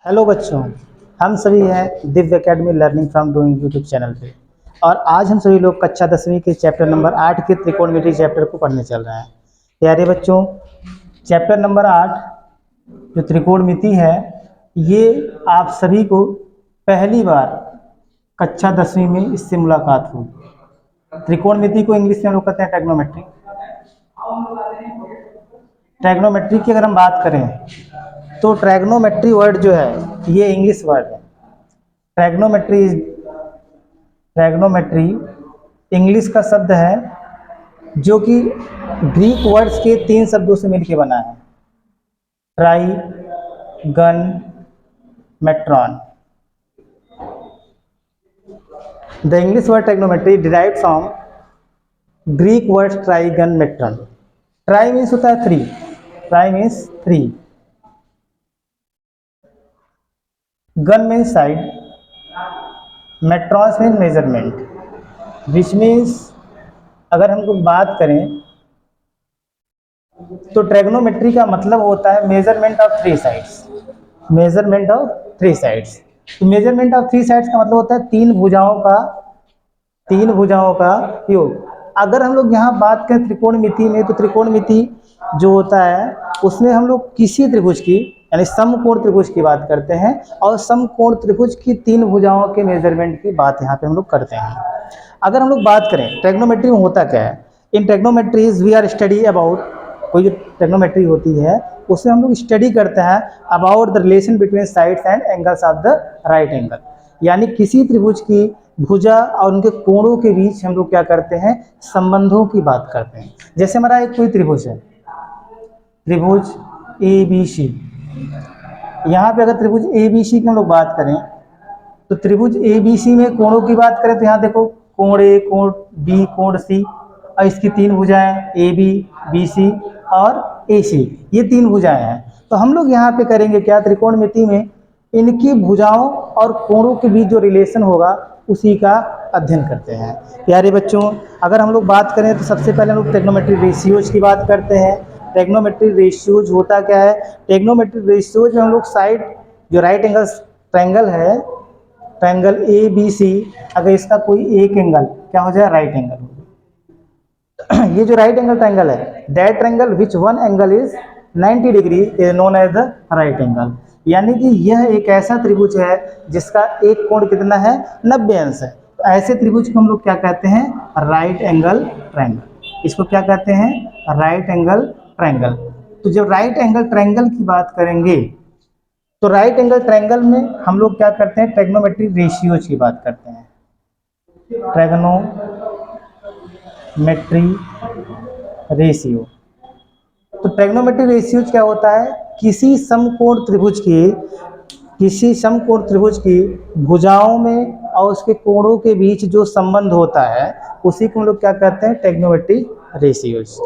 Hello बच्चों, हम सभी हैं Divya academy learning from doing YouTube channel पे। और आज हम सभी लोग कक्षा 10वीं के चैप्टर नंबर 8 के त्रिकोणमिति चैप्टर को पढ़ने चल रहे हैं। प्यारे बच्चों, चैप्टर नंबर 8 जो त्रिकोणमिति है, ये आप सभी को पहली बार कक्षा 10वीं में इससे मुलाकात हुई। त्रिकोणमिति को इंग्लिश में हम लोग कहते हैं ट्रिग्नोमेट्री। ट्रिग्नोमेट्री की अगर हम बात करें तो ट्रिग्नोमेट्री वर्ड जो है ये इंग्लिश वर्ड है। ट्रिग्नोमेट्री इंग्लिश का शब्द है जो कि ग्रीक वर्ड्स के 3 शब्दों से मिलकर बना है, tri, gon, metron. The English word trigonometry derived from Greek word tri, gon, metron. Tri means होता है 3, tri means 3, gon means side, metrons mean measurement, which means अगर हम लोग बात करें तो ट्रिग्नोमेट्री का मतलब होता है measurement of 3 sides. Measurement of 3 sides, तो मेजरमेंट ऑफ 3 साइड्स का मतलब होता है 3 भुजाओं का योग। अगर हम लोग यहाँ बात करें त्रिकोणमिति में, तो त्रिकोणमिति जो होता है उसमें हम लोग किसी त्रिभुज की यानी समकोण त्रिभुज की बात करते हैं, और समकोण त्रिभुज की 3 भुजाओं के मेजरमेंट की बात यहाँ पे हम लोग करते हैं। अगर हम लोग बात करें ट्रिग्नोमेट्री में होता क्या है, इन ट्रिग्नोमेट्रीज वी आर स्टडी अबाउट, कोई जो ट्रिग्नोमेट्री होती है उसमें हम लोग स्टडी करते हैं about the relation between sides and angles of the right angle. यानी किसी त्रिभुज की भुजा और उनके कोणों के बीच हम लोग क्या करते हैं, संबंधों की बात करते हैं। जैसे हमारा एक कोई त्रिभुज है, त्रिभुज ABC। यहाँ पे अगर त्रिभुज ABC की हम लोग बात करें तो त्रिभुज ABC में कोणों की बात करें तो यहाँ देखो कोण A, कोण B, कोण C, और इसकी 3 भुजाएं AB, BC और AC, ये 3 भुजाएं हैं। तो हम लोग यहाँ पे करेंगे क्या, त्रिकोणमिति में इनकी भुजाओं और कोणों के बीच जो रिलेशन होगा उसी का अध्ययन करते हैं। प्यारे बच्चों, अगर हम लोग बात करें तो सबसे पहले हम लोग ट्रिग्नोमेट्री रेशियोज की बात करते हैं। ट्रिग्नोमेट्री रेशियोज होता क्या है, ट्रिग्नोमेट्री रेशियोज में हम लोग साइड जो राइट एंगल ट्रायंगल है, ट्रायंगल ABC, अगर इसका कोई एक एंगल क्या हो जाए, राइट एंगल हो जाए। ये जो राइट एंगल ट्रायंगल है, that triangle which one angle is 90 degree is known as the right angle. यानी कि यह एक ऐसा त्रिभुज है जिसका एक कोण कितना है, 90 अंश है। तो ऐसे त्रिभुज को हम लोग क्या कहते हैं, राइट एंगल ट्रायंगल। इसको क्या कहते हैं, राइट एंगल ट्रायंगल। तो जब राइट एंगल ट्रायंगल की बात करेंगे तो राइट एंगल ट्रायंगल में हम लोग क्या करते हैं, ट्रिग्नोमेट्री रेशियोज की बात करते हैं। ट्रिग्नोमेट्री रेशियो, तो ट्रिग्नोमेट्री रेशियोज क्या होता है, किसी समकोण त्रिभुज की भुजाओं में और उसके कोणों के बीच जो संबंध होता है उसी को हम लोग क्या कहते हैं, ट्रिग्नोमेट्री रेशियोज।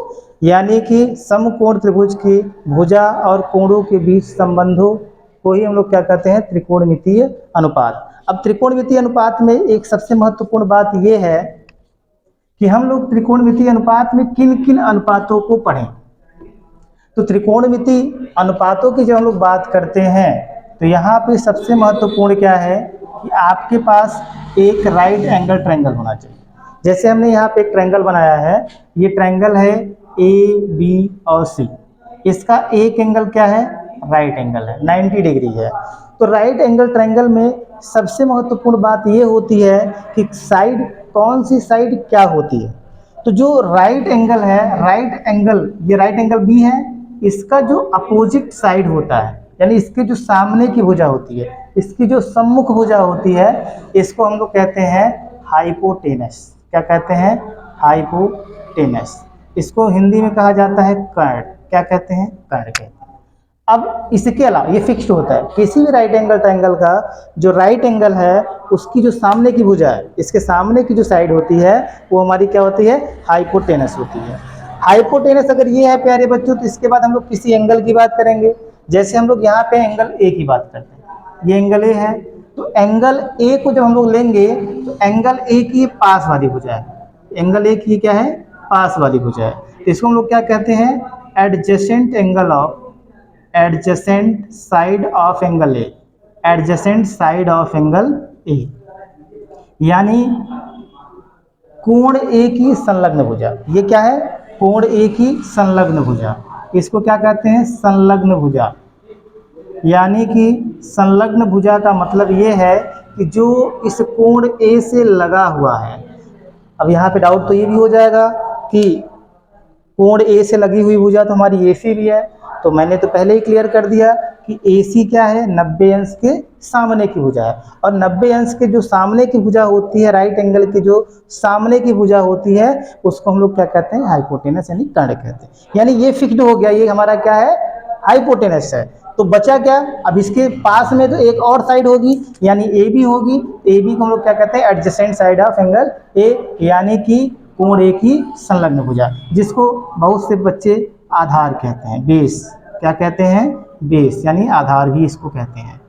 यानी कि समकोण त्रिभुज की भुजा और कोणों के बीच संबंधों को ही हम लोग क्या कहते हैं, त्रिकोणमितीय अनुपात। अब त्रिकोणमितीय अनुपात में एक सबसे महत्वपूर्ण बात यह है कि हम लोग त्रिकोणमितीय अनुपात में किन किन अनुपातों को पढ़ें। तो त्रिकोणमिति अनुपातों की जब हम लोग बात करते हैं तो यहाँ पे सबसे महत्वपूर्ण क्या है कि आपके पास एक राइट एंगल ट्रायंगल होना चाहिए। जैसे हमने यहाँ पे एक ट्रायंगल बनाया है, ये ट्रायंगल है AB और C, इसका एक एंगल क्या है, राइट एंगल है, 90 डिग्री है। तो राइट एंगल ट्रायंगल में सबसे महत्वपूर्ण बात ये होती है कि साइड, कौन सी साइड क्या होती है। तो जो राइट एंगल है, राइट एंगल, ये राइट एंगल B है, इसका जो अपोजिट साइड होता है यानी इसके जो सामने की भुजा होती है, इसकी जो सम्मुख भुजा होती है, इसको हम लोग कहते हैं हाइपोटेनस। क्या कहते हैं, हाइपोटेनस। इसको हिंदी में कहा जाता है कर्ण। क्या कहते हैं, कर्ण कहते हैं। अब इसके अलावा ये फिक्स्ड होता है, किसी भी राइट एंगल ट्रायंगल का जो राइट एंगल है उसकी जो सामने की भुजा है, इसके सामने की जो साइड होती है वो हमारी क्या होती है, हाइपोटेनस होती है। हाइपोटेनस अगर ये है प्यारे बच्चों, तो इसके बाद हम लोग किसी एंगल की बात करेंगे। जैसे हम लोग यहाँ पे एंगल A की बात करते हैं, ये एंगल A है, तो एंगल A को जब हम लोग लेंगे तो एंगल A की पास वाली भुजा है, एंगल A की क्या है, पास वाली भुजा है। तो इसको हम लोग क्या कहते हैं, adjacent angle of, adjacent side of angle A। Adjacent side of angle ए, यानी कोण ए की संलग्न भुजा। ये क्या है? कोण ए की संलग्न भुजा। इसको क्या कहते हैं? संलग्न भुजा। यानी कि संलग्न भुजा का मतलब ये है कि जो इस कोण ए से लगा हुआ है। अब यहाँ पे डाउट तो ये भी हो जाएगा कि कोण ए से लगी हुई भुजा तो हमारी AC भी है, तो मैंने तो पहले ही क्लियर कर दिया कि AC क्या है? 90 अंश के सामने की भुजा है, और 90 अंश के जो सामने की भुजा होती है, राइट एंगल की जो सामने की भुजा होती है, उसको हम लोग क्या कहते हैं? हाइपोटेनस यानी कर्ण कहते हैं। यानी ये फिक्स्ड हो गया, ये हमारा क्या है? हाइपोटेनस है। तो बचा क्या? अब इसके पास में तो एक और साइड होगी, यानी AB होगी। AB को हम लोग क्या कहते हैं? एडजेसेंट साइड ऑफ एंगल ए, यानी कि कोण ए की संलग्न भुजा, जिसको बहुत से बच्चे आधार कहते हैं, बेस। क्या कहते हैं? बेस, यानी आधार भी इसको कहते हैं।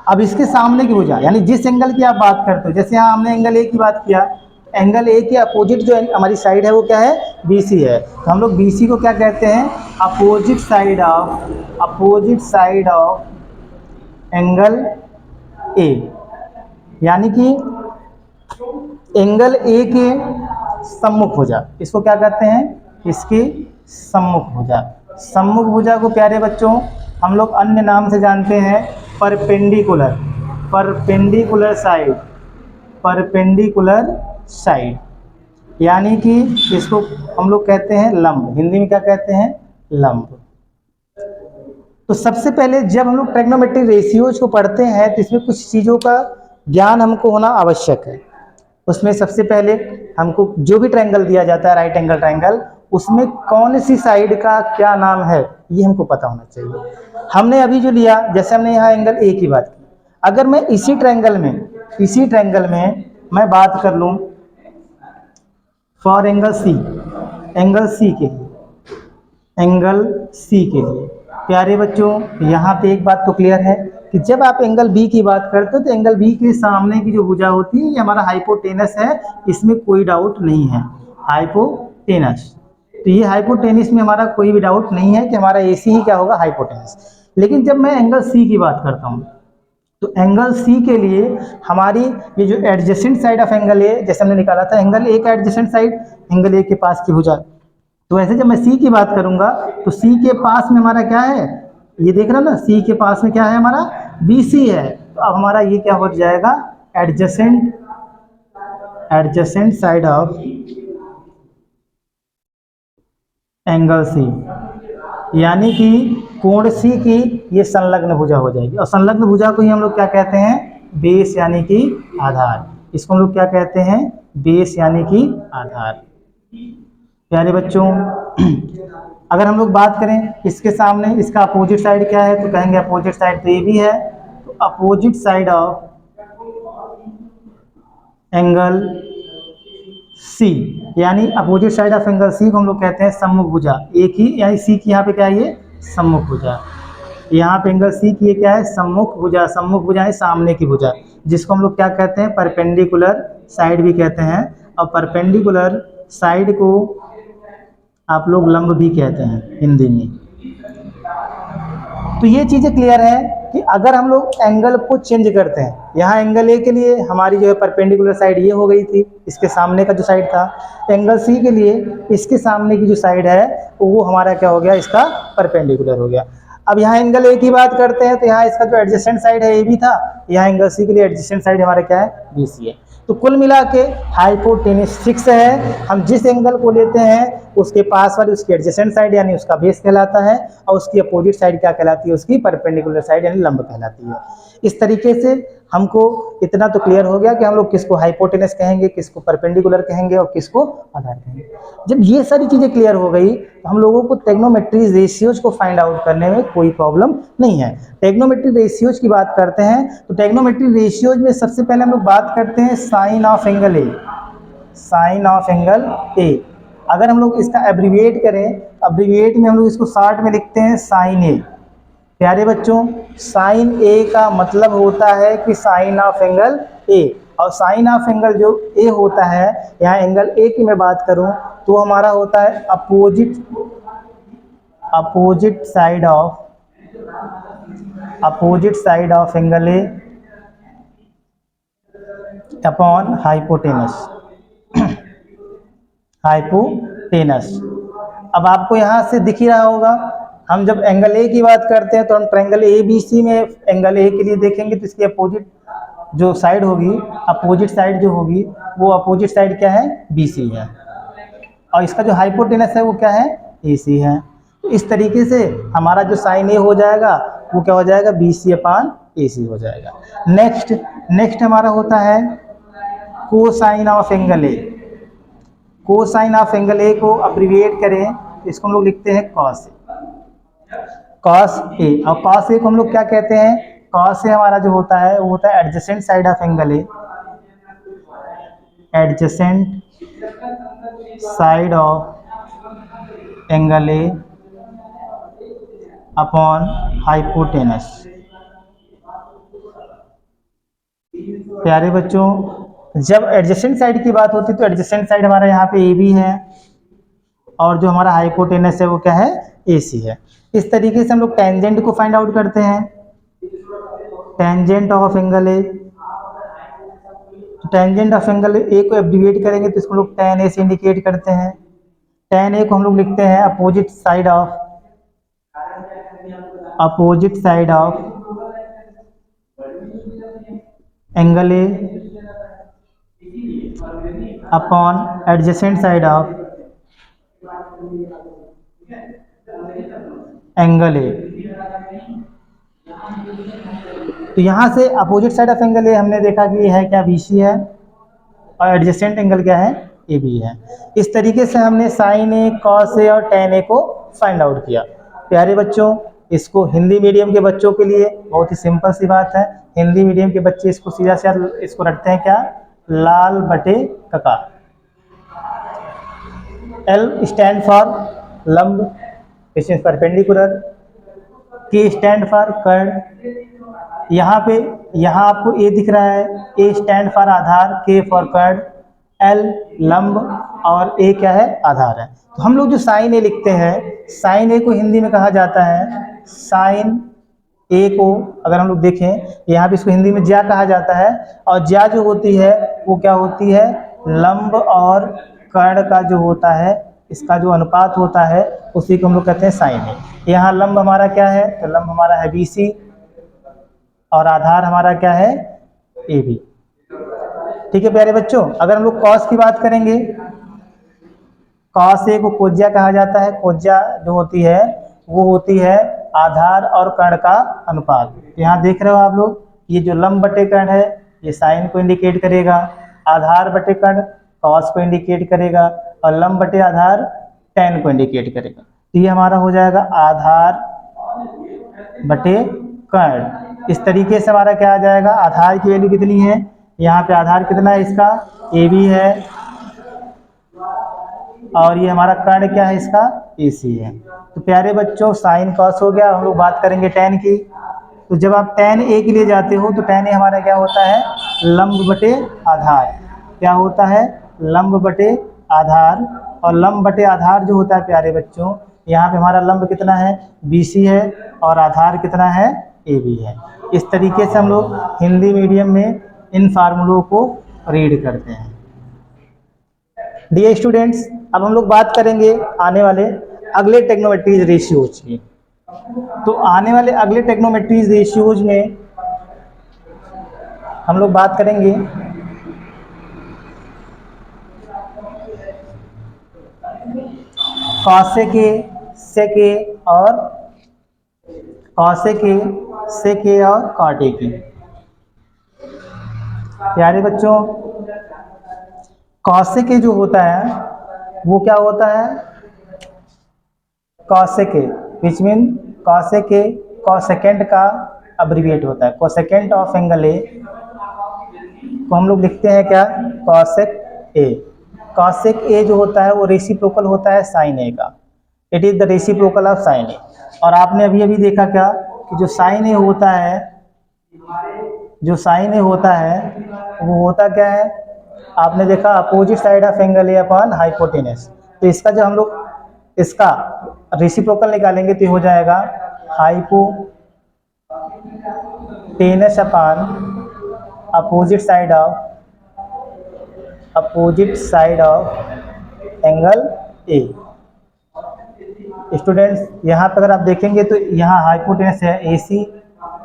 अब इसके सामने की भुजा, यानी जिस एंगल की आप बात करते हो, जैसे यहाँ हमने एंगल ए की बात किया, एंगल ए के अपोजिट जो हमारी साइड है वो क्या है? BC है। तो हम लोग BC को क्या कहते हैं? अपोजिट साइड ऑफ एंगल ए, यानी कि एंगल ए के सम्मुख भुजा। इसको क्या कहते हैं? इसके सम्मुख भुजा। सम्मुख भुजा को प्यारे बच्चों हम लोग अन्य नाम से जानते हैं परपेंडिकुलर साइड, यानी कि इसको हम लोग कहते हैं लंब। हिंदी में क्या कहते हैं? लंब। तो सबसे पहले जब हम लोग ट्रिग्नोमेट्रिक रेशियोज को पढ़ते हैं तो इसमें कुछ चीज़ों का ज्ञान हमको होना आवश्यक है। उसमें सबसे पहले हमको जो भी ट्रायंगल दिया जाता है, राइट एंगल ट्रायंगल, उसमें कौन सी साइड का क्या नाम है ये हमको पता होना चाहिए। हमने अभी जो लिया, जैसे हमने यहाँ एंगल ए की बात की, अगर मैं इसी ट्रायंगल में मैं बात कर लूँ फॉर एंगल सी के लिए, प्यारे बच्चों यहाँ पे एक बात तो क्लियर है कि जब आप एंगल बी की बात करते हो तो एंगल बी के सामने की जो भुजा होती है ये हमारा हाइपोटेनस है, इसमें कोई डाउट नहीं है। हाइपोटेनस, तो ये हाइपोटेनस में हमारा कोई भी डाउट नहीं है कि हमारा AC ही क्या होगा? हाइपोटेनस। लेकिन जब मैं एंगल C की बात करता हूँ तो एंगल C के लिए हमारी ये जो एडजेसेंट साइड ऑफ एंगल ए, जैसे हमने निकाला था एंगल ए का एडजेसेंट साइड, एंगल ए के पास की भुजा, तो ऐसे जब मैं C की बात करूंगा तो C के पास में हमारा क्या है? ये देख रहे हो ना, C के पास में क्या है? हमारा BC है। तो अब हमारा ये क्या हो जाएगा? Adjacent side of angle C, यानी कि कोण C की ये संलग्न भुजा हो जाएगी। और संलग्न भुजा को ही हम लोग क्या कहते हैं? बेस, यानी कि आधार। इसको हम लोग क्या कहते हैं? बेस, यानी कि आधार। प्यारे बच्चों अगर हम लोग बात करें इसके सामने, इसका अपोजिट साइड क्या है? तो कहेंगे अपोजिट साइड तो ये भी है। तो opposite side of angle C, यानी opposite side of angle C को हम लोग कहते हैं सम्मुख भुजा। एक ही, यानी C की यहाँ पे क्या है? ये सम्मुख भुजा। यहाँ पे एंगल C की ये क्या है? सम्मुख भुजा। सम्मुख भुजा है सामने की भुजा, जिसको हम लोग क्या कहते हैं? परपेंडिकुलर साइड भी कहते हैं। और परपेंडिकुलर साइड को आप लोग लंब भी कहते हैं हिंदी में। तो ये चीज़ें क्लियर है कि अगर हम लोग एंगल को चेंज करते हैं, यहाँ एंगल ए के लिए हमारी जो है परपेंडिकुलर साइड ये हो गई थी, इसके सामने का जो साइड था। एंगल सी के लिए इसके सामने की जो साइड है वो हमारा क्या हो गया? इसका परपेंडिकुलर हो गया। अब यहाँ एंगल ए की बात करते हैं तो यहाँ इसका जो एडजेसेंट साइड है ए बी था, यहाँ एंगल सी के लिए एडजेसेंट साइड हमारा क्या है? BC है। तो कुल मिला के हाइपोटेनस फिक्स है। हम जिस एंगल को लेते हैं उसके पास वाली उसकी एडजेसेंट साइड यानी उसका बेस कहलाता है, और उसकी अपोजिट साइड क्या कहलाती है? उसकी परपेंडिकुलर साइड यानी लंब कहलाती है। इस तरीके से हमको इतना तो क्लियर हो गया कि हम लोग किसको हाइपोटेनस कहेंगे, किसको परपेंडिकुलर कहेंगे और किसको आधार कहेंगे। जब ये सारी चीज़ें क्लियर हो गई तो हम लोगों को ट्रिग्नोमेट्री रेशियोज को फाइंड आउट करने में कोई प्रॉब्लम नहीं है। ट्रिग्नोमेट्री रेशियोज की बात करते हैं तो ट्रिग्नोमेट्री रेशियोज में सबसे पहले हम लोग बात करते हैं साइन ऑफ एंगल ए। अगर हम लोग इसका एब्रीविएट करें, एब्रीविएट में हम लोग इसको शॉर्ट में लिखते हैं साइन ए। प्यारे बच्चों साइन ए का मतलब होता है कि साइन ऑफ एंगल ए, और साइन ऑफ एंगल जो ए होता है, यहाँ एंगल ए की मैं बात करूँ तो हमारा होता है opposite side of opposite side of angle A upon hypotenuse. Hypotenuse. अब आपको यहाँ से दिख ही रहा होगा, हम जब एंगल ए की बात करते हैं तो हम ट्रायंगल ए बी सी में एंगल ए के लिए देखेंगे तो इसकी अपोजिट जो साइड होगी, अपोजिट साइड जो होगी वो अपोजिट साइड क्या है, बी सी है, और इसका जो हाइपोटेनस है वो क्या है, ए सी है। तो इस तरीके से हमारा जो साइन ए हो जाएगा वो क्या हो जाएगा, बी सी अपान ए सी हो जाएगा। नेक्स्ट हमारा होता है cosine of angle A. Cosine of angle ए को अब्रिविएट करें तो इसको हम लोग लिखते हैं कॉस ए। कॉस ए, और कॉस ए को हम लोग क्या कहते हैं, कॉस ए हमारा जो होता है वो होता है adjacent side of angle A, adjacent side of angle A upon hypotenuse. प्यारे बच्चों, जब एडजेसेंट साइड की बात होती है तो एडजेसेंट साइड हमारा यहाँ पे ए बी है और जो हमारा हाइपोटेनस है वो क्या है, ए सी है। इस तरीके से हम लोग टेंजेंट को फाइंड आउट करते हैं। Tangent of angle A, tangent of angle ए को एब्रिविएट करेंगे तो इसको लोग टेन ए से इंडिकेट करते हैं। टेन ए को हम लोग लिखते हैं opposite side of angle A upon adjacent side of angle A. तो यहाँ से अपोजिट साइड ऑफ एंगल ए हमने देखा कि ये है क्या, बी सी है, और एडजेसेंट एंगल क्या है, ए बी है। इस तरीके से हमने साइन ए, कॉस ए और टेन ए को फाइंड आउट किया। प्यारे बच्चों, इसको हिंदी मीडियम के बच्चों के लिए बहुत ही सिंपल सी बात है। हिंदी मीडियम के बच्चे इसको सीधा सीधा इसको रखते हैं क्या, लाल बटे कका। एल स्टैंड फॉर लंब, विच इज परपेंडिकुलर। के स्टैंड फॉर कर्ड। यहाँ आपको ए दिख रहा है, ए स्टैंड फॉर आधार, के फॉर कर्ड, एल लंब और ए क्या है, आधार है। तो हम लोग जो साइन ए लिखते हैं, साइन ए को हिंदी में कहा जाता है, साइन ए को अगर हम लोग देखें यहाँ पे इसको हिंदी में ज्या कहा जाता है, और ज्या जो होती है वो क्या होती है, लंब और कर्ण का जो होता है इसका जो अनुपात होता है उसी को हम लोग कहते हैं साइन ए। यहाँ लंब हमारा क्या है, तो लंब हमारा है बी सी और आधार हमारा क्या है, ए बी। ठीक है प्यारे बच्चों, अगर हम लोग कॉस की बात करेंगे, कॉस ए को कोज्या कहा जाता है। कोज्या जो होती है वो होती है आधार और कर्ण का अनुपात। यहाँ देख रहे हो आप लोग, ये जो लंब बटे कर्ण है ये साइन को इंडिकेट करेगा, आधार बटे कर्ण कॉस को इंडिकेट करेगा, और लंब बटे आधार टेन को इंडिकेट करेगा। तो ये हमारा हो जाएगा आधार बटे कर्ण। इस तरीके से हमारा क्या आ जाएगा, आधार की वैल्यू कितनी है, यहाँ पे आधार कितना है इसका, ए बी है, और ये हमारा कर्ण क्या है इसका, ए सी है। तो प्यारे बच्चों, साइन कॉस हो गया। हम लोग बात करेंगे टेन की। तो जब आप टेन ए के लिए जाते हो तो टेन ए हमारा क्या होता है, लंब बटे आधार। क्या होता है, लंब बटे आधार। और लंब बटे आधार जो होता है प्यारे बच्चों, यहाँ पे हमारा लंब कितना है, बी सी है, और आधार कितना है, ए बी है। इस तरीके से हम लोग हिंदी मीडियम में इन फार्मूलों को रीड करते हैं। डियर स्टूडेंट्स, अब हम लोग बात करेंगे आने वाले अगले ट्रिग्नोमेट्रीज रेशियोज की। तो आने वाले अगले ट्रिग्नोमेट्रीज रेशियोज में हम लोग बात करेंगे कॉसेक ए, सेक ए और कॉसेक ए, सेक ए और कॉट ए की। प्यारे बच्चों, कॉसेक ए जो होता है वो क्या होता है, cosec a, which mean cosec a cosecant का अब्रिविएट होता है। कॉसेकेंट ऑफ एंगल ए को हम लोग लिखते हैं क्या, कॉसेक ए। कॉसेक ए जो होता है वो रेसिप्रोकल होता है साइन ए का। It is the reciprocal of sine a. और आपने अभी अभी देखा क्या कि जो साइन ए होता है, जो साइन ए होता है वो होता क्या है, आपने देखा opposite side of angle A upon hypotenuse. तो इसका जो हम लोग इसका रेसिप्रोकल निकालेंगे तो हो जाएगा टेनस upon opposite side of angle a. Students यहाँ पर अगर आप देखेंगे तो यहाँ हाइपोटेनस है AC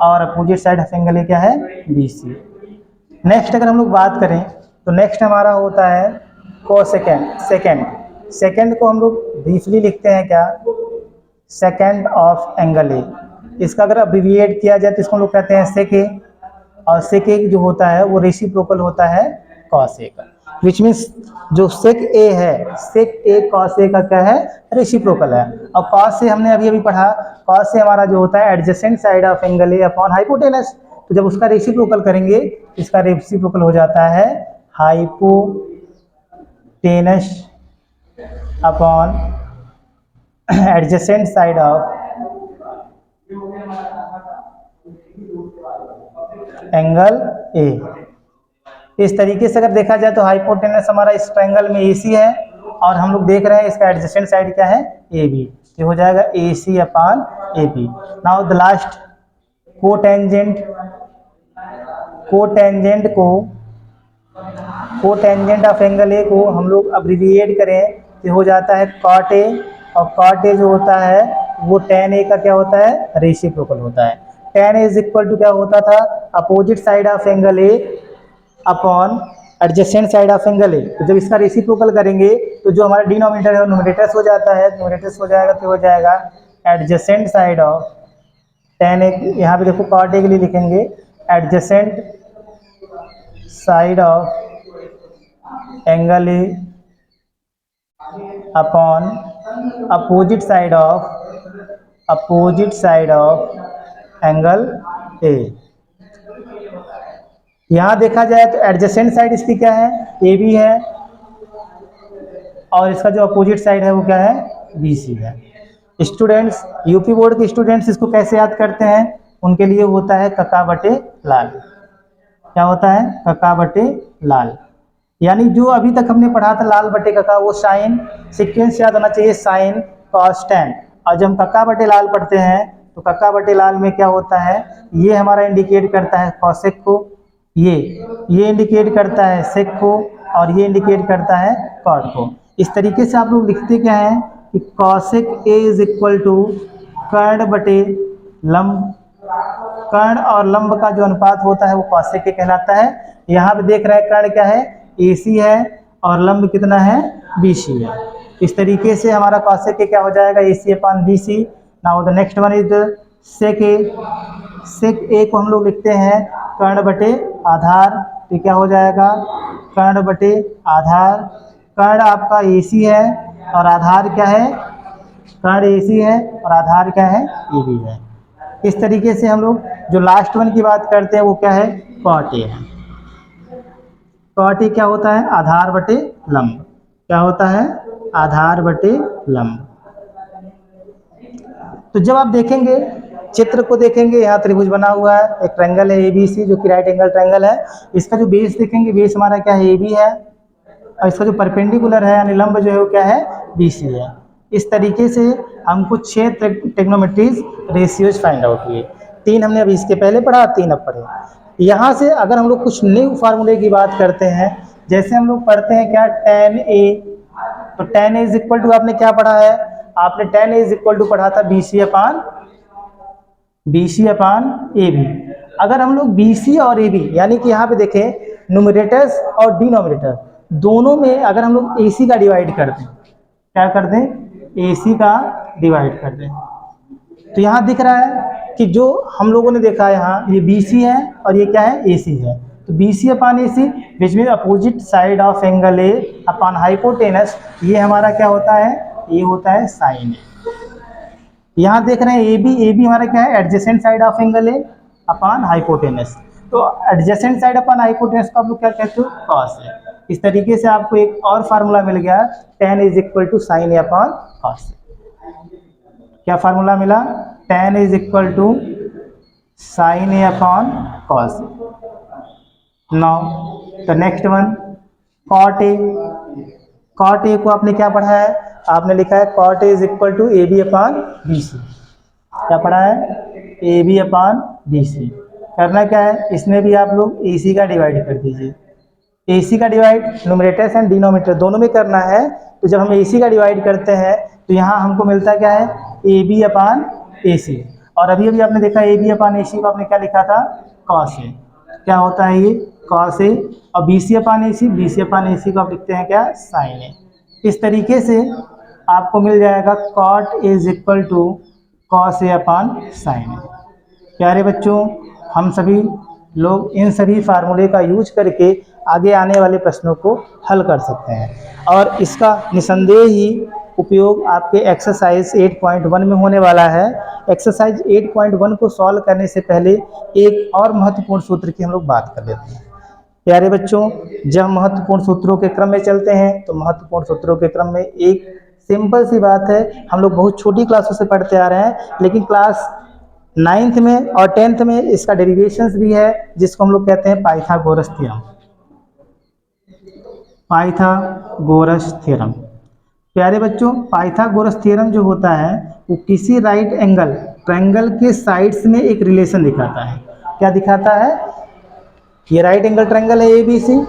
और अपोजिट साइड ऑफ एंगल ए क्या है BC। नेक्स्ट अगर हम लोग बात करें तो नेक्स्ट हमारा होता है कोसेकेंड। सेकेंड को हम लोग ब्रीफली लिखते हैं क्या, सेकेंड ऑफ एंगल ए। इसका अगर अब्रिविएट किया जाए तो इसको हम लोग कहते हैं सेक ए, और सेक ए जो होता है वो रेसिप्रोकल होता है कॉस ए का, विच मीन्स जो सेक ए है, सेक ए कॉस ए का क्या है, रेसिप्रोकल है। और कॉस ए हमने अभी पढ़ा, कॉस ए हमारा जो होता है adjacent side of angle A upon hypotenuse. तो जब उसका रेसिप्रोकल करेंगे इसका रेसिप्रोकल हो जाता है hypotenuse upon adjacent side of angle ए। इस तरीके से अगर देखा जाए तो हाइपोटेनस हमारा इस ट्रायंगल में AC है और हम लोग देख रहे हैं इसका एडजेसेंट साइड क्या है AB, ये हो जाएगा AC upon AB। Now the last cotangent of angle ए को हम लोग अब्रिविएट करें तो हो जाता है कॉट ए, और कॉट ए जो होता है वो tan ए का क्या होता है, रेसिप्रोकल होता है। tan A is equal to क्या होता था, opposite side of angle A upon adjacent side of angle A. तो जब इसका रेसिप्रोकल करेंगे तो जो हमारा डिनोमिनेटर है न्यूमरेटर्स हो जाता है, न्यूमरेटर्स हो जाएगा तो हो जाएगा एडजेसेंट साइड ऑफ tan ए, यहाँ पे देखो कॉट ए के लिए लिखेंगे adjacent side of angle A upon opposite side of angle ए। यहाँ देखा जाए तो एडजेसेंट साइड इसकी क्या है, AB है, और इसका जो अपोजिट साइड है वो क्या है, BC है। स्टूडेंट्स, यूपी बोर्ड के स्टूडेंट्स इसको कैसे याद करते हैं, उनके लिए होता है कका बटे लाल। क्या होता है, कका बटे लाल। यानी जो अभी तक हमने पढ़ा था लाल बटे कका, वो साइन सीक्वेंस याद होना चाहिए, साइन कॉस टैन। और जब हम कका बटे लाल पढ़ते हैं तो कका बटे लाल में क्या होता है, ये हमारा इंडिकेट करता है कॉसेक को, ये इंडिकेट करता है सेक को, और ये इंडिकेट करता है कॉट को। इस तरीके से आप लोग लिखते क्या हैं कि cosec a is equal to कर्ण बटे लंब, कर्ण और लंब का जो अनुपात होता है वो कॉसेक ए कहलाता है। यहाँ पे देख रहे हैं कर्ण क्या है, AC है, और लंब कितना है, BC है। इस तरीके से हमारा कॉसेक ए क्या हो जाएगा, AC upon BC। Now the next one is sec a. Sec a को हम लोग लिखते हैं कर्ण बटे आधार, तो क्या हो जाएगा, कर्ण बटे आधार। कर्ण आपका AC है और आधार क्या है, कर्ण AC है और आधार क्या है, AB है। इस तरीके से हम लोग जो लास्ट वन की बात करते हैं वो क्या है, कॉट ए है। कॉट ए क्या होता है, आधार बटे लंब। क्या होता है, आधार बटे लंब। तो जब आप देखेंगे चित्र को देखेंगे, यहाँ त्रिभुज बना हुआ है, एक ट्रायंगल है ABC जो कि राइट एंगल ट्रायंगल है। इसका जो बेस देखेंगे, बेस हमारा क्या है, AB है, और इसका जो परपेंडिकुलर है यानी लंब जो है वो क्या है, BC है। इस तरीके से हमको 6 ट्रिग्नोमेट्रीज रेशियोज फाइंड आउट हुए। 3 हमने अभी इसके पहले पढ़ा, 3 अब पढ़े। यहाँ से अगर हम लोग कुछ न्यू फार्मूले की बात करते हैं, जैसे हम लोग पढ़ते हैं क्या, tan A, तो tan A is equal to आपने क्या पढ़ा है, आपने tan A is equal to पढ़ा था BC अपान AB। अगर हम लोग BC और AB यानी कि यहाँ पे देखें न्यूमरेटर्स और डिनोमिनेटर दोनों में अगर हम लोग AC का डिवाइड कर दें, क्या कर दें, AC का डिवाइड कर दें, तो यहाँ दिख रहा है कि जो हम लोगों ने देखा यहाँ ये BC है और ये क्या है, AC है। तो BC upon AC which mean opposite side of angle A upon hypotenuse, ये हमारा क्या होता है, ये होता है साइन ए। यहाँ देख रहे हैं AB हमारा क्या है, adjacent side of angle A upon hypotenuse. तो एडजेसेंट साइड अपान हाइपोटेनस को आप लोग क्या कहते हो, कॉस है। इस तरीके से आपको एक और फार्मूला मिल गया, tan is equal to sine A upon cos. क्या फार्मूला मिला, tan is equal to sine A upon cos. Now the next one cot A. Cot A को आपने क्या पढ़ा है, आपने लिखा है cot A is equal to AB upon BC। क्या पढ़ा है, AB अपॉन BC। करना क्या है, इसमें भी आप लोग AC का डिवाइड कर दीजिए। AC का डिवाइड न्यूमरेटर एंड डिनोमिनेटर दोनों में करना है। तो जब हम AC का डिवाइड करते हैं तो यहाँ हमको मिलता क्या है, AB अपान AC। और अभी अभी आपने देखा AB अपान AC को आपने क्या लिखा था, cos A। क्या होता है ये, cos A। और BC अपान AC, BC अपान AC को आप लिखते हैं क्या, sin A। इस तरीके से आपको मिल जाएगा cot A is equal to cos A upon sin A। प्यारे बच्चों, हम सभी लोग इन सभी फार्मूले का यूज करके आगे आने वाले प्रश्नों को हल कर सकते हैं और इसका निसंदेह ही उपयोग आपके एक्सरसाइज 8.1 में होने वाला है। एक्सरसाइज 8.1 को सॉल्व करने से पहले एक और महत्वपूर्ण सूत्र की हम लोग बात कर लेते हैं। प्यारे बच्चों, जब महत्वपूर्ण सूत्रों के क्रम में चलते हैं तो महत्वपूर्ण सूत्रों के क्रम में एक सिंपल सी बात है, हम लोग बहुत छोटी क्लासों से पढ़ते आ रहे हैं, लेकिन क्लास 9th में और 10th में इसका डेरिवेशंस भी है, जिसको हम लोग कहते हैं पाइथागोरस थ्योरम। Pythagoras theorem. प्यारे बच्चों, पाइथागोरस थ्योरम जो होता है वो किसी राइट एंगल ट्रायंगल के साइड्स में एक रिलेशन दिखाता है। क्या दिखाता है, ये राइट एंगल ट्रायंगल है ABC।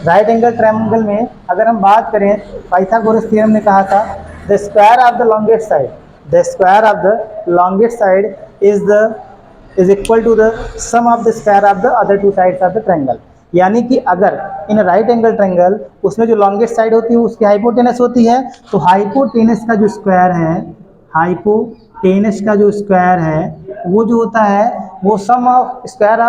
राइट एंगल ट्रायंगल में अगर हम बात करें, पाइथागोरस थ्योरम ने कहा था the square of the longest side, the square of the longest side is equal to the sum of the square of the other two sides of the triangle. यानी कि अगर इन राइट एंगल ट्रायंगल उसमें जो longest side होती है उसकी hypotenuse होती है, तो हाइपोटेनस का जो स्क्वायर है, हाइपोटेनस का जो स्क्वायर है वो जो होता है वो sum of square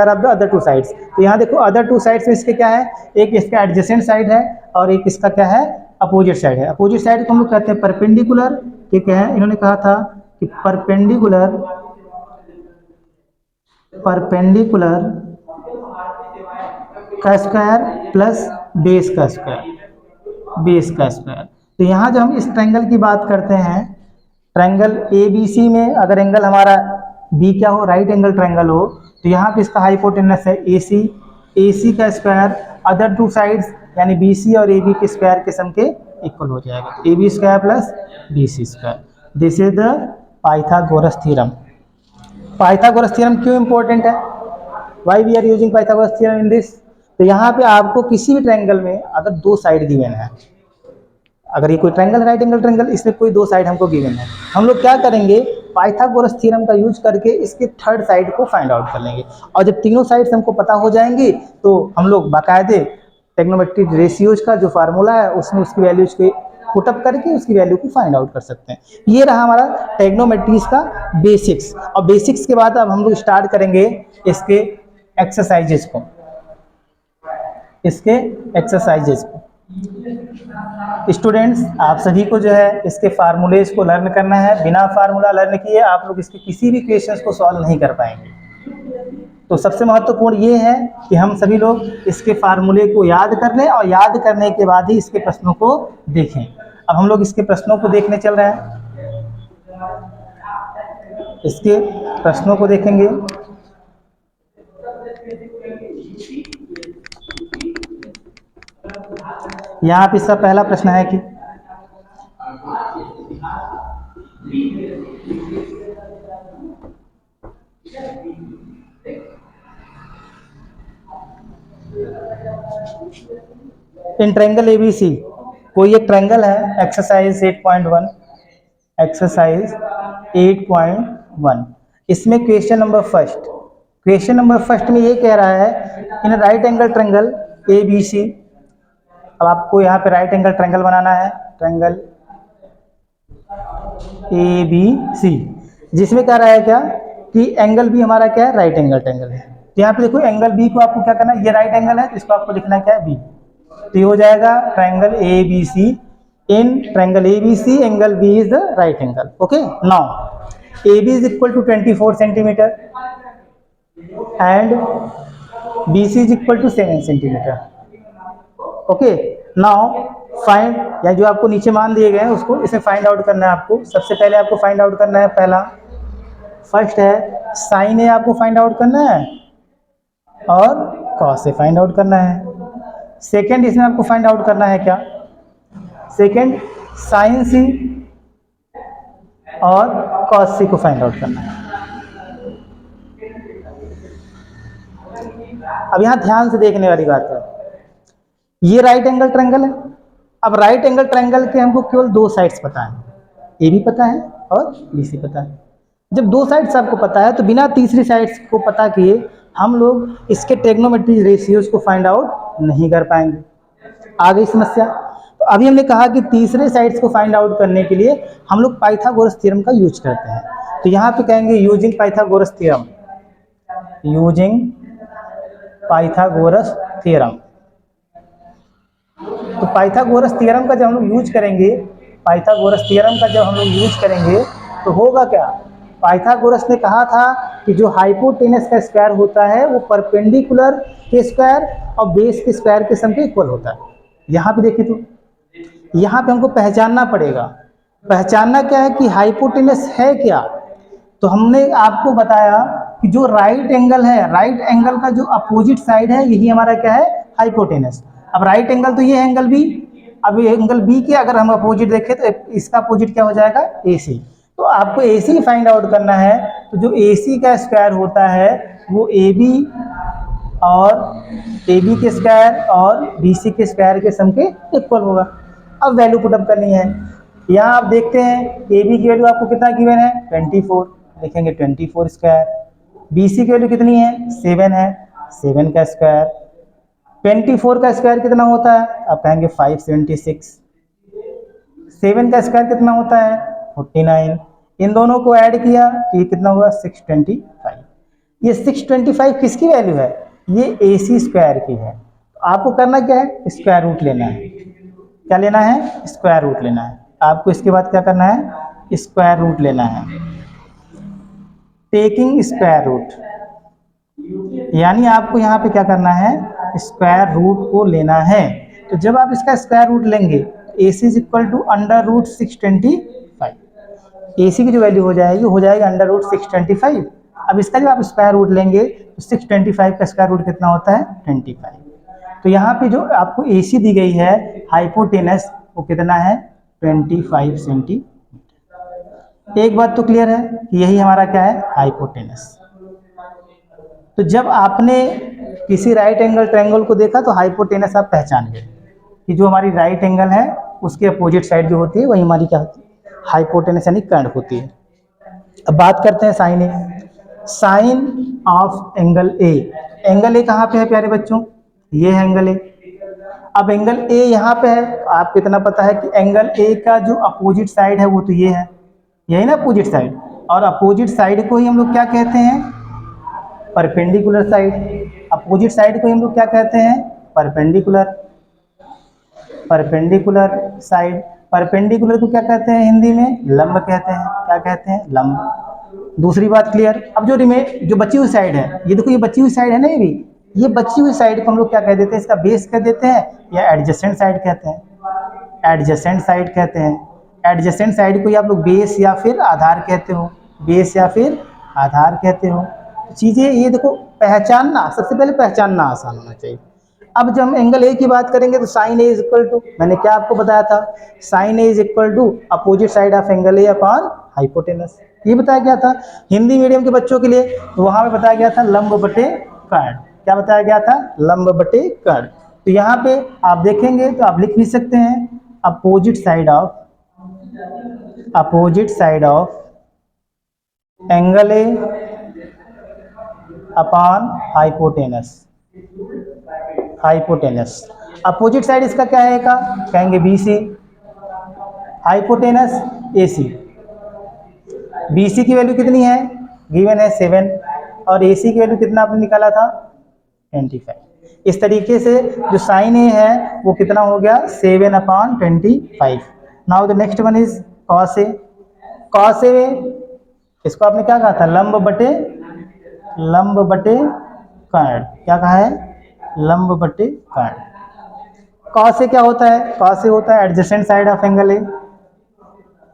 of the other two sides. तो यहाँ देखो अदर टू साइड्स में इसके क्या है, एक इसका एडजेसेंट साइड है और एक इसका क्या है, अपोजिट साइड है। अपोजिट साइड को हम लोग कहते हैं परपेंडिकुलर। ठीक है, इन्होंने कहा था कि परपेंडिकुलर का स्क्वायर प्लस बेस का स्क्वायर। तो यहाँ जब हम इस ट्रायंगल की बात करते हैं, ट्रायंगल ABC में अगर एंगल हमारा B क्या हो, राइट एंगल ट्रायंगल हो, तो यहाँ पे इसका हाइपोटेनस है AC का स्क्वायर अदर टू साइड्स यानी BC और AB के स्क्वायर के सम के इक्वल हो जाएगा। तो AB square plus BC square, this is the Pythagoras theorem. Pythagoras theorem क्यों इंपॉर्टेंट है, why we are using Pythagoras theorem in this. तो यहाँ पे आपको किसी भी ट्रायंगल में अगर दो साइड गिवन है, अगर ये कोई ट्रायंगल राइट एंगल ट्रायंगल, इसमें कोई दो साइड हमको गिवन है, हम लोग क्या करेंगे, पाइथागोरस थ्योरम का यूज करके इसके थर्ड साइड को फाइंड आउट कर लेंगे। और जब तीनों साइड्स हमको पता हो जाएंगी तो हम लोग बाकायदे ट्रिग्नोमेट्रिक रेशियोज का जो फार्मूला है उसमें उसकी वैल्यूज को पुटअप करके उसकी वैल्यू को फाइंड आउट कर सकते हैं। ये रहा हमारा ट्रिग्नोमेट्रीज का बेसिक्स। और बेसिक्स के बाद अब हम लोग स्टार्ट करेंगे इसके एक्सरसाइजेज को, स्टूडेंट्स आप सभी को जो है इसके फार्मूलेज को लर्न करना है। बिना फार्मूला लर्न किए आप लोग इसके किसी भी क्वेश्चंस को सॉल्व नहीं कर पाएंगे। तो सबसे महत्वपूर्ण ये है कि हम सभी लोग इसके फार्मूले को याद कर लें और याद करने के बाद ही इसके प्रश्नों को देखें। अब हम लोग इसके प्रश्नों को देखने चल रहे हैं, इसके प्रश्नों को देखेंगे। यहाँ पे इसका पहला प्रश्न है कि इन ट्रायंगल ABC, कोई एक ट्रायंगल है, एक्सरसाइज 8.1, इसमें क्वेश्चन नंबर फर्स्ट में ये कह रहा है in right angle triangle ABC। अब आपको यहाँ पे राइट एंगल ट्रायंगल बनाना है, ट्रायंगल ABC, जिसमें कह रहा है क्या कि एंगल B हमारा क्या है, राइट एंगल ट्रायंगल है। तो यहाँ पे देखो एंगल B को आपको क्या करना है, ये राइट एंगल है तो इसको आपको लिखना क्या है, B। तो ये हो जाएगा triangle ABC, in triangle ABC angle B is the right angle. Okay, now AB is equal to 24 centimetre and BC is equal to 7 centimetre. Okay, now find, या जो आपको नीचे मान दिए गए हैं उसको इसे फाइंड आउट करना है आपको। सबसे पहले आपको फाइंड आउट करना है, पहला फर्स्ट है साइन ए आपको फाइंड आउट करना है और कॉस ए फाइंड आउट करना है। सेकंड इसमें आपको फाइंड आउट करना है क्या, सेकंड साइन सी और कॉस सी को फाइंड आउट करना है। अब यहाँ ध्यान से देखने वाली बात है, ये राइट एंगल ट्रायंगल है। अब राइट एंगल ट्रायंगल के हमको केवल दो साइड्स पता है, ए भी पता है और बी सी पता है। जब दो साइड्स आपको पता है तो बिना तीसरी साइड्स को पता किए हम लोग इसके ट्रिग्नोमेट्री रेशियोज को फाइंड आउट नहीं कर पाएंगे। आ गई समस्या। तो अभी हमने कहा कि तीसरे साइड्स को फाइंड आउट करने के लिए हम लोग पाइथागोरस थ्योरम का यूज करते हैं। तो यहाँ पे कहेंगे using Pythagoras theorem, using Pythagoras theorem. तो पाइथागोरस थ्योरम का जब हम लोग यूज करेंगे, पाइथागोरस थ्योरम का जब हम लोग यूज करेंगे तो होगा क्या, पाइथागोरस ने कहा था कि जो हाइपोटेनस का स्क्वायर होता है वो परपेंडिकुलर के स्क्वायर और बेस के स्क्वायर के सम के इक्वल होता है। यहाँ पे देखिए, तो यहाँ पे हमको पहचानना पड़ेगा, पहचानना क्या है कि हाइपोटेनस है क्या। तो हमने आपको बताया कि जो राइट एंगल है, राइट एंगल का जो अपोजिट साइड है यही हमारा क्या है, हाइपोटेनस। अब राइट एंगल तो ये है एंगल बी, अब एंगल बी के अगर हम अपोजिट देखें तो इसका अपोजिट क्या हो जाएगा, ए सी। तो आपको ए सी फाइंड आउट करना है, तो जो ए सी का स्क्वायर होता है वो ए बी और ए बी के स्क्वायर और बी सी के स्क्वायर के सम के इक्वल होगा। अब वैल्यू पुटअप करनी है। यहाँ आप देखते हैं ए बी की वैल्यू आपको कितना गिवन है, 24, लिखेंगे 24 स्क्वायर। बी सी की वैल्यू कितनी है, 7 है, 7 का स्क्वायर। 24 का स्क्वायर कितना होता है, आप कहेंगे 576। 7 का स्क्वायर कितना होता है, 49। इन दोनों को ऐड किया तो ये कितना हुआ, 625। ये 625 किसकी वैल्यू है, ये ए सी स्क्वायर की है। तो आपको करना क्या है, स्क्वायर रूट लेना है। क्या लेना है, स्क्वायर रूट लेना है। आपको इसके बाद क्या करना है, स्क्वायर रूट लेना है। टेकिंग स्क्वायर रूट, यानी आपको यहाँ पे क्या करना है, स्क्वायर रूट को लेना है। तो जब आप इसका स्क्वायर रूट लेंगे, a c is equal to under root 625। A c की जो वैल्यू हो जाएगी अंडर रूट 625। अब इसका जब आप स्क्वायर रूट लेंगे तो 625 का स्क्वायर रूट कितना होता है, 25। तो यहाँ पे जो आपको ए सी दी गई है हाइपोटेनस, वो कितना है, 25 सेंटीमीटर। एक बात तो क्लियर है कि यही हमारा क्या है, हाइपोटेनस। तो जब आपने किसी राइट एंगल ट्रायंगल को देखा तो हाइपोटेनस आप पहचान गए कि जो हमारी राइट एंगल है उसके अपोजिट साइड जो होती है वही हमारी क्या होती है, हाइपोटेनस यानी कर्ण होती है। अब बात करते हैं sine A. Sine of angle A, angle A कहाँ पे है प्यारे बच्चों, ये है एंगल ए। अब एंगल ए यहाँ पे है, आपको इतना पता है कि एंगल ए का जो अपोजिट साइड है वो तो ये है, यही ना अपोजिट साइड। और अपोजिट साइड को ही हम लोग क्या कहते हैं, परपेंडिकुलर साइड। अपोजिट साइड को ही हम लोग क्या कहते हैं, परपेंडिकुलर, परपेंडिकुलर साइड। परपेंडिकुलर को क्या कहते हैं हिंदी में, लंब कहते हैं। क्या कहते हैं, लंब। दूसरी बात क्लियर। अब जो बची हुई साइड है, ये देखो ये बची हुई साइड है ना, ये बची हुई साइड को हम लोग क्या कह देते हैं, इसका बेस कह देते हैं या एडजेसेंट साइड कहते हैं, एडजेसेंट साइड कहते हैं। एडजेसेंट साइड को ही आप लोग बेस या फिर आधार कहते हो, बेस या फिर आधार कहते हो। चीज़ें ये देखो पहचानना, सबसे पहले पहचानना आसान होना चाहिए। अब जब हम एंगल ए की बात करेंगे तो sine A is equal to, मैंने क्या आपको बताया था, sine A is equal to opposite side of angle A upon hypotenuse. ये बताया गया था हिंदी मीडियम के बच्चों के लिए, तो वहाँ पे बताया गया था लंब बटे कर्ण। क्या बताया गया था, लंब बटे कर्ण। तो यहाँ पे आप देखेंगे तो आप लिख भी सकते हैं opposite side of angle A upon hypotenuse. Hypotenuse opposite side इसका क्या है, का कहेंगे B C, hypotenuse A C. B C की वैल्यू कितनी है, गिवन है 7, और ए सी की वैल्यू कितना आपने निकाला था, 25। इस तरीके से जो साइन ए है वो कितना हो गया, 7/25। Now the next one is cos a. Cos a इसको आपने क्या कहा था, लंब बटे कर्ण। क्या कहा है, लंब बटे कर्ण। कॉस ए क्या होता है, कॉस ए होता है adjacent side of angle A,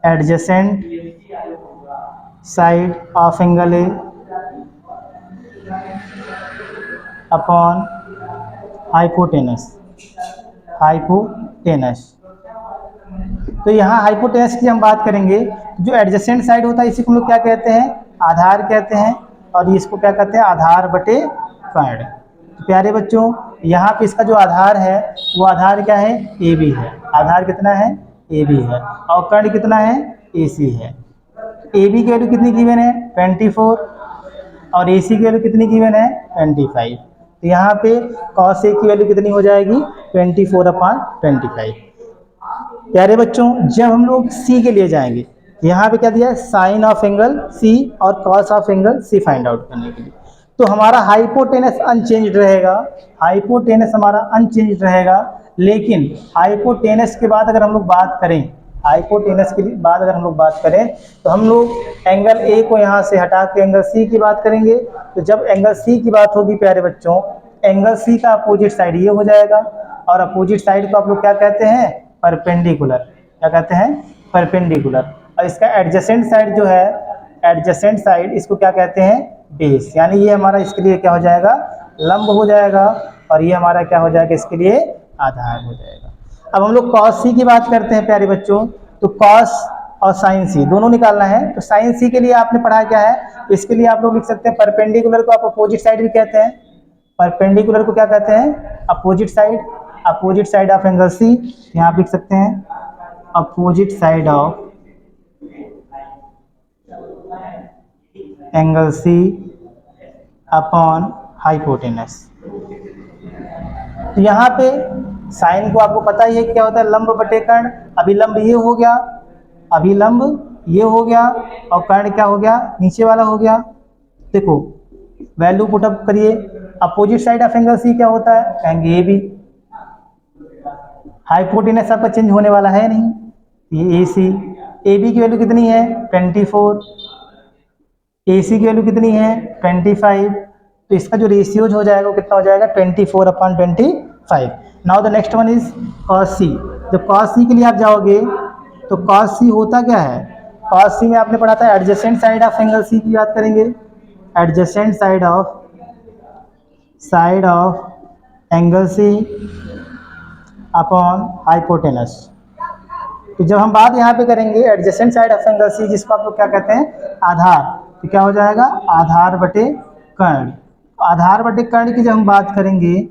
adjacent side of angle A upon hypotenuse. तो यहाँ हाइपोटेनस की हम बात करेंगे, जो एडजेसेंट साइड होता है इसी को हम लोग क्या कहते हैं, आधार कहते हैं, और इसको क्या कहते हैं, आधार बटे कर्ण। प्यारे बच्चों यहाँ पे इसका जो आधार है वो आधार क्या है, ए बी है। आधार कितना है, ए बी है। और कर्ण कितना है, ए सी है। ए बी की वैल्यू कितनी गिवन है, 24, और ए सी की वैल्यू कितनी गिवन है, 25। तो यहाँ पे cos A की वैल्यू कितनी हो जाएगी, 24/25। प्यारे बच्चों जब हम लोग C के लिए जाएंगे, यहाँ पे क्या दिया है, साइन ऑफ एंगल C और cos of angle C find out करने के लिए। तो हमारा हाइपोटेनस अनचेंज्ड रहेगा, हाइपोटेनस हमारा अनचेंज्ड रहेगा। लेकिन हाइपोटेनस के बाद अगर हम लोग बात करें, हाइपोटेनस के बाद अगर हम लोग बात करें तो हम लोग एंगल ए को यहाँ से हटा के एंगल सी की बात करेंगे। तो जब एंगल सी की बात होगी प्यारे बच्चों, एंगल सी का अपोजिट साइड ये हो जाएगा, और अपोजिट साइड को आप लोग क्या कहते हैं, परपेंडिकुलर। क्या कहते हैं, परपेंडिकुलर। और इसका एडजेसेंट साइड जो है, एडजेसेंट साइड इसको क्या कहते हैं, बेस। यानी ये हमारा इसके लिए क्या हो जाएगा, लंब हो जाएगा, और ये हमारा क्या हो जाएगा, इसके लिए आधार हो जाएगा। अब हम लोग cos C की बात करते हैं प्यारे बच्चों। तो cos और sin C दोनों निकालना है। तो sin C के लिए आपने पढ़ा क्या है, इसके लिए आप लोग लिख सकते हैं परपेंडिकुलर को आप अपोजिट साइड भी कहते हैं। परपेंडिकुलर को क्या कहते हैं, opposite side. Opposite side of angle C, यहाँ आप लिख सकते हैं opposite side of angle C upon hypotenuse. तो यहाँ पे साइन को आपको पता ही है क्या होता है, लंब बटे कर्ण। अभी लंब ये हो गया, अभी लंब ये हो गया, और कर्ण क्या हो गया, नीचे वाला हो गया। देखो वैल्यू पुटअप करिए, opposite side of angle C क्या होता है, कहेंगे ए बी। हाइपोटेनस आपका चेंज होने वाला है नहीं, ये ए सी। ए बी की वैल्यू कितनी है, 24। ए सी की वैल्यू कितनी है, 25। तो इसका जो रेशियोज हो जाएगा वो कितना हो जाएगा, 24/25। Now the next one is cos C। जब cos C के लिए आप जाओगे तो cos C होता क्या है, cos C में आपने पढ़ा था adjacent side of angle C की बात करेंगे। Adjacent side of angle C upon hypotenuse. तो जब हम बात यहाँ पे करेंगे adjacent side of angle C, जिसको आप लोग क्या कहते हैं, आधार, तो क्या हो जाएगा, आधार बटे कर्ण। आधार बटे कर्ण की जब हम बात करेंगे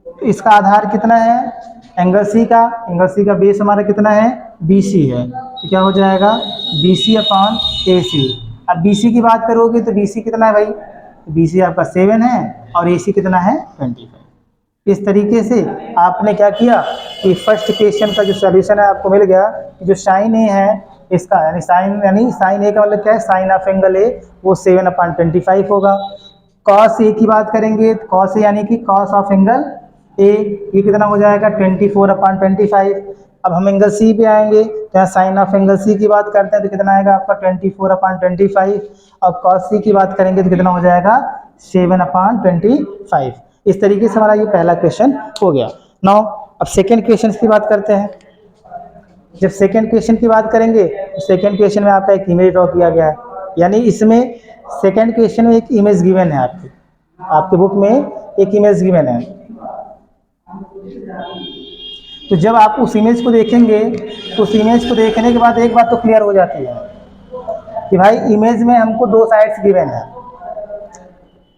तो इसका आधार कितना है, एंगल सी का, एंगल सी का बेस हमारा कितना है, BC है। तो क्या हो जाएगा, BC अपॉन AC। अब BC की बात करोगे तो BC कितना है भाई, BC आपका 7 है, और AC कितना है, 25। इस तरीके से आपने क्या किया कि फर्स्ट क्वेश्चन का जो सॉल्यूशन है आपको मिल गया। जो साइन ए है इसका, यानी साइन ए का मतलब क्या है, साइन ऑफ एंगल ए वो 7/25 होगा। cos ए की बात करेंगे, cos ए यानी कि cos ऑफ एंगल ए, ये कितना हो जाएगा, 24/25। अब हम एंगल सी पे आएंगे तो यहाँ साइन ऑफ एंगल सी की बात करते हैं तो कितना आएगा आपका 24/25। अब cos सी की बात करेंगे तो कितना हो जाएगा, 7/25। इस तरीके से हमारा ये पहला क्वेश्चन हो गया। नाउ अब सेकेंड क्वेश्चन की बात करते हैं। जब सेकेंड क्वेश्चन की बात करेंगे तो सेकेंड क्वेश्चन में आपका एक इमेज ड्रॉ किया गया है, यानी इसमें सेकेंड क्वेश्चन में एक इमेज गिवन है, आपके बुक में एक इमेज गिवन है। तो जब आप उस इमेज को देखेंगे तो उस इमेज को देखने के बाद एक बात तो क्लियर हो जाती है कि भाई इमेज में हमको दो साइड्स गिवन है।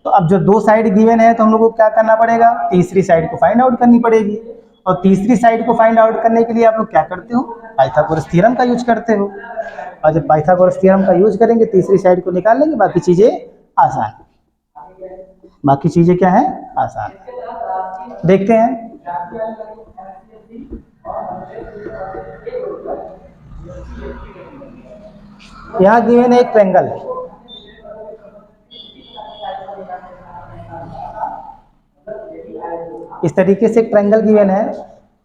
तो अब जो दो साइड गिवन है तो हम लोग को क्या करना पड़ेगा, तीसरी साइड को फाइंड आउट करनी पड़ेगी। और तीसरी साइड को फाइंड आउट करने के लिए आप लोग क्या करते हो, पाइथागोरस थ्योरम का यूज करते हो। और जब पाइथागोरस थ्योरम का यूज करेंगे तीसरी साइड को निकाल लेंगे, बाकी चीजें आसान, बाकी चीजें क्या है, आसान। देखते हैं यहाँ गिवन है एक ट्रायंगल, इस तरीके से एक ट्रायंगल गिवन है।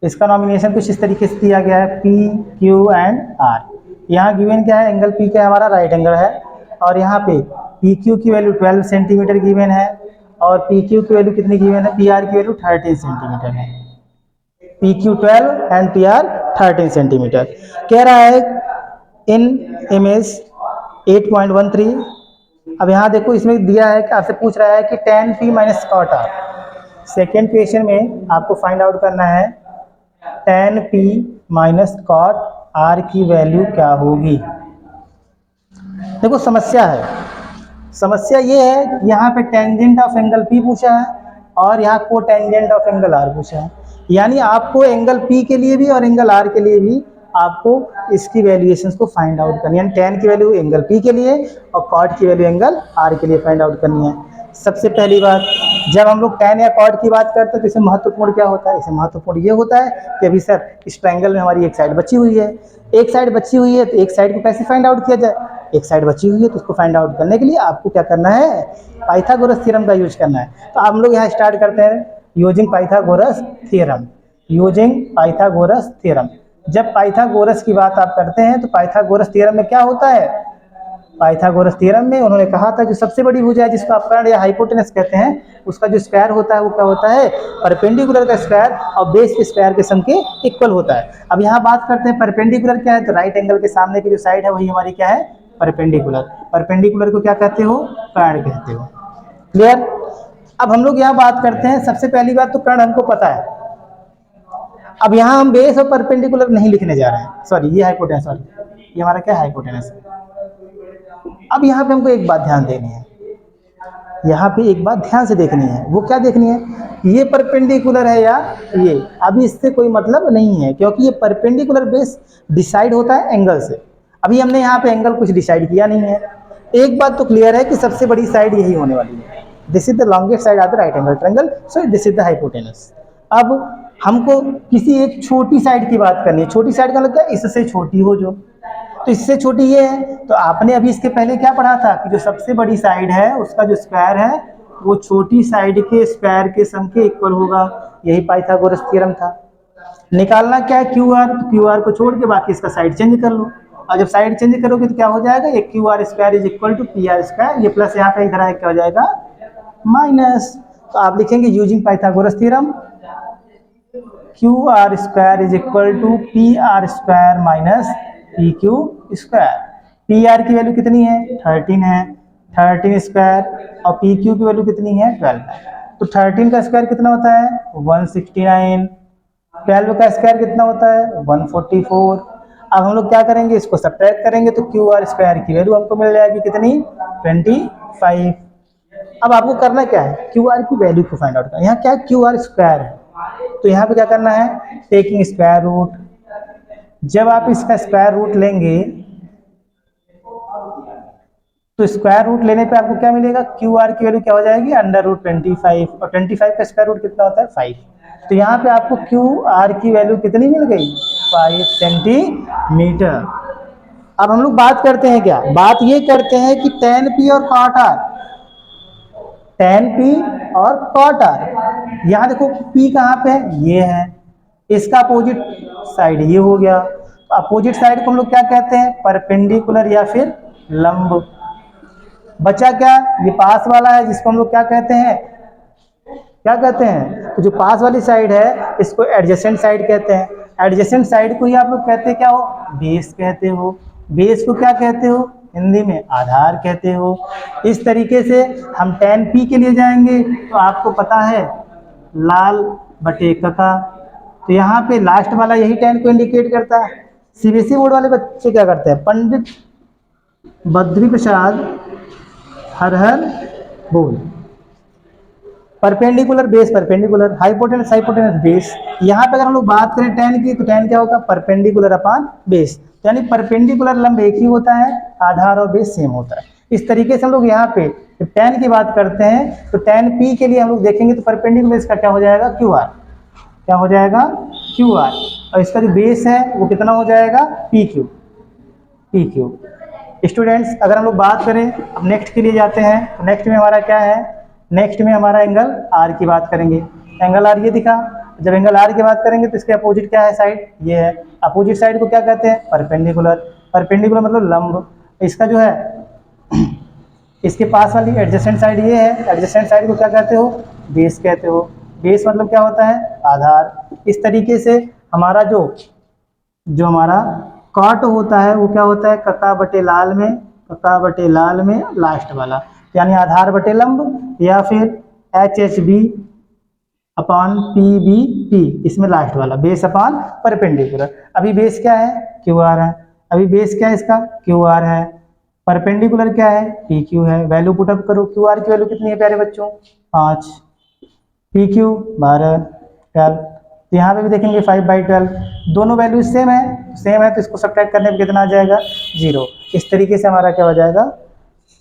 इसका नॉमिनेशन कुछ इस तरीके से दिया गया है, पी क्यू एंड आर। यहाँ गिवन क्या है, एंगल पी क्या है, हमारा राइट एंगल है, और यहाँ पे पी क्यू की वैल्यू 12 सेंटीमीटर गिवन है, और पी क्यू की वैल्यू कितनी गिवन है, पी आर की वैल्यू 13 सेंटीमीटर है। P Q 12 and P R 13 centimetre. कह रहा है इन इमेज 8.13। अब यहाँ देखो इसमें दिया है कि आपसे पूछ रहा है कि tan p minus cot r। Second question में आपको फाइंड आउट करना है tan p minus cot r की वैल्यू क्या होगी। देखो समस्या है, समस्या ये है कि यहाँ पे टेंजेंट ऑफ एंगल P पूछा है, और यहाँ कोटेंजेंट ऑफ एंगल आर पूछा है। यानी आपको एंगल पी के लिए भी और एंगल आर के लिए भी आपको इसकी वैल्यूएशंस को फाइंड आउट करनी है। tan की वैल्यू एंगल पी के लिए और cot की वैल्यू एंगल आर के लिए फाइंड आउट करनी है। सबसे पहली बात, जब हम लोग tan या cot की बात करते हैं तो इसमें महत्वपूर्ण क्या होता है? इसमें महत्वपूर्ण ये होता है कि अभी सर इस ट्रायंगल में हमारी एक साइड बची हुई है, एक साइड बची हुई है तो एक साइड को कैसे फाइंड आउट किया जाए? एक साइड बची हुई है तो उसको फाइंड आउट करने के लिए आपको क्या करना है? पाइथागोरस थ्योरम का यूज करना है। तो हम लोग यहाँ स्टार्ट करते हैं using Pythagoras theorem. Using Pythagoras theorem. जब पाइथागोरस की बात आप करते हैं तो पाइथागोरस थ्योरम में क्या होता है? पाइथागोरस थ्योरम में उन्होंने कहा था जो सबसे बड़ी भुजा है जिसको आप कर्ण या हाइपोटेनस कहते हैं, उसका जो स्क्वायर होता है वो क्या होता है? परपेंडिकुलर का स्क्वायर और बेस के स्क्वायर के सम के इक्वल होता है। अब यहाँ बात करते हैं परपेंडिकुलर क्या है, तो राइट एंगल के सामने की जो साइड है वही हमारी क्या है? परपेंडिकुलर। परपेंडिकुलर को क्या कहते हो? कर्ण कहते हो। क्लियर? अब हम लोग यहाँ बात करते हैं, सबसे पहली बात तो कर्ण हमको पता है। अब यहाँ हम बेस और परपेंडिकुलर नहीं लिखने जा रहे हैं, सॉरी ये हाइपोटेनस, सॉरी ये हमारा क्या है? हाइपोटेनस। अब यहाँ पे हमको एक बात ध्यान देनी है, यहाँ पे एक बात ध्यान से देखनी है। वो क्या देखनी है? ये परपेंडिकुलर है या ये? अभी इससे कोई मतलब नहीं है क्योंकि ये परपेंडिकुलर बेस डिसाइड होता है एंगल से। अभी हमने यहाँ पे एंगल कुछ डिसाइड किया नहीं है। एक बात तो क्लियर है कि सबसे बड़ी साइड यही होने वाली है। This is the longest side of the right angle triangle, so this is the hypotenuse. अब हमको किसी एक छोटी साइड की बात करनी है। छोटी साइड का मतलब इससे छोटी हो जो, तो इससे छोटी ये है। तो आपने अभी इसके पहले क्या पढ़ा था कि जो सबसे बड़ी साइड है उसका जो स्क्वायर है वो छोटी साइड के स्क्वायर के सम के इक्वल होगा। यही पाइथागोरस थ्योरम था। निकालना क्या है? Q R. तो क्यू आर को छोड़ के बाकी इसका साइड चेंज कर लो, और जब साइड चेंज करोगे तो क्या हो जाएगा? ये Q R square is equal to P R square, ये प्लस यहाँ पे इधर आए क्या हो जाएगा? माइनस। तो आप लिखेंगे using Pythagoras theorem Q R square is equal to P R square minus P Q square. P R की वैल्यू कितनी है? 13 है, 13 स्क्वायर, और पी क्यू की वैल्यू कितनी है? 12 है। तो 13 का स्क्वायर कितना होता है? 169। 12 का स्क्वायर कितना होता है? 144। अब हम लोग क्या करेंगे? इसको सब्ट्रैक्ट करेंगे तो क्यू आर स्क्वायर की वैल्यू हमको मिल जाएगी कितनी? 25। अब आपको करना क्या है? क्यू आर की वैल्यू को फाइंड आउट करना। यहाँ क्या है? क्यू आर स्क्वायर है, तो यहाँ पे क्या करना है? Taking square root. जब आप इसका स्क्वायर रूट लेंगे तो स्क्वायर रूट लेने पे आपको क्या मिलेगा? क्यू आर की वैल्यू क्या हो जाएगी? अंडर रूट 25, और 25 का स्क्वायर रूट कितना होता है? 5। तो यहाँ पे आपको क्यू आर की वैल्यू कितनी मिल गई? 5 सेंटीमीटर। अब हम लोग बात करते हैं क्या? बात ये करते हैं कि tan p और cot r, tan p और cot r। यहाँ देखो p कहाँ पे है? ये है। इसका अपोजिट साइड ये हो गया। तो अपोजिट साइड को हम लोग क्या कहते हैं? परपेंडिकुलर या फिर लंब। बचा क्या? ये पास वाला है जिसको हम लोग क्या कहते हैं? क्या कहते हैं? तो जो पास वाली साइड है इसको एडजेसेंट साइड कहते हैं। एडजेसेंट साइड को ही आप लोग कहते हैं क्या हो? बेस कहते हो। बेस को क्या कहते हो? हिंदी में आधार कहते हो। इस तरीके से हम tan p के लिए जाएंगे तो आपको पता है लाल बटे कका, तो यहाँ पे लास्ट वाला यही tan को इंडिकेट करता है। सीबीएसई बोर्ड वाले बच्चे क्या करते हैं? पंडित बद्री प्रसाद हर हर बोल। Perpendicular base perpendicular, hypotenuse hypotenuse base. यहाँ पे अगर हम लोग बात करें tan की तो tan क्या होगा? Perpendicular upon base. यानी परपेंडिकुलर लंब एक ही होता है, आधार और बेस सेम होता है। इस तरीके से हम लोग यहाँ पे जब tan की बात करते हैं तो tan p के लिए हम लोग देखेंगे तो परपेंडिकुलर इसका क्या हो जाएगा? Q R. क्या हो जाएगा? Q R. और इसका जो बेस है वो कितना हो जाएगा? P Q. P Q. Students अगर हम लोग बात करें, अब नेक्स्ट के लिए जाते हैं, तो नेक्स्ट में हमारा क्या है? नेक्स्ट में हमारा एंगल आर की बात करेंगे। एंगल आर ये दिखा। जब एंगल आर की बात करेंगे तो इसके अपोजिट क्या है? साइड ये है। अपोजिट साइड को क्या कहते हैं? परपेंडिकुलर। परपेंडिकुलर मतलब लंब। इसका जो है इसके पास वाली एडजेसेंट साइड ये है। एडजेसेंट साइड को क्या कहते हो? बेस कहते हो। बेस मतलब क्या होता है? आधार। इस तरीके से हमारा जो हमारा कॉट होता है वो क्या होता है? कका बटे लाल में, कका बटे लाल में लास्ट वाला, यानी आधार बटे लंब, या फिर H H B upon P B P, इसमें लास्ट वाला बेस अपॉन परपेंडिकुलर। अभी बेस क्या है? क्यू आर है। अभी बेस क्या है इसका? क्यू आर है। परपेंडिकुलर क्या है? पी क्यू है। वैल्यू पुटअप करो। क्यू आर की वैल्यू कितनी है प्यारे बच्चों? 5। पी क्यू 12 12, तो यहाँ पे भी देखेंगे 5/12, दोनों वैल्यू सेम है तो इसको सब्ट्रैक्ट करने पे कितना आ जाएगा 0। इस तरीके से हमारा क्या हो जाएगा,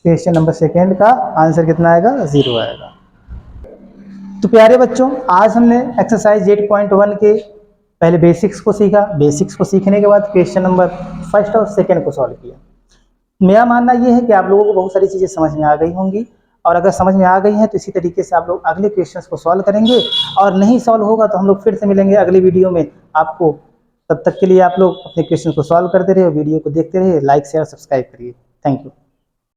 क्वेश्चन नंबर सेकेंड का आंसर कितना आएगा 0 आएगा। तो प्यारे बच्चों, आज हमने एक्सरसाइज 8.1 के पहले बेसिक्स को सीखा। बेसिक्स को सीखने के बाद क्वेश्चन नंबर फर्स्ट और सेकेंड को सॉल्व किया। मेरा मानना ये है कि आप लोगों को बहुत सारी चीज़ें समझ में आ गई होंगी, और अगर समझ में आ गई हैं तो इसी तरीके से आप लोग अगले क्वेश्चंस को सॉल्व करेंगे, और नहीं सॉल्व होगा तो हम लोग फिर से मिलेंगे अगले वीडियो में आपको। तब तक के लिए आप लोग अपने क्वेश्चन को सॉल्व करते रहिए, वीडियो को देखते रहिए, लाइक शेयर सब्सक्राइब करिए। Thank you.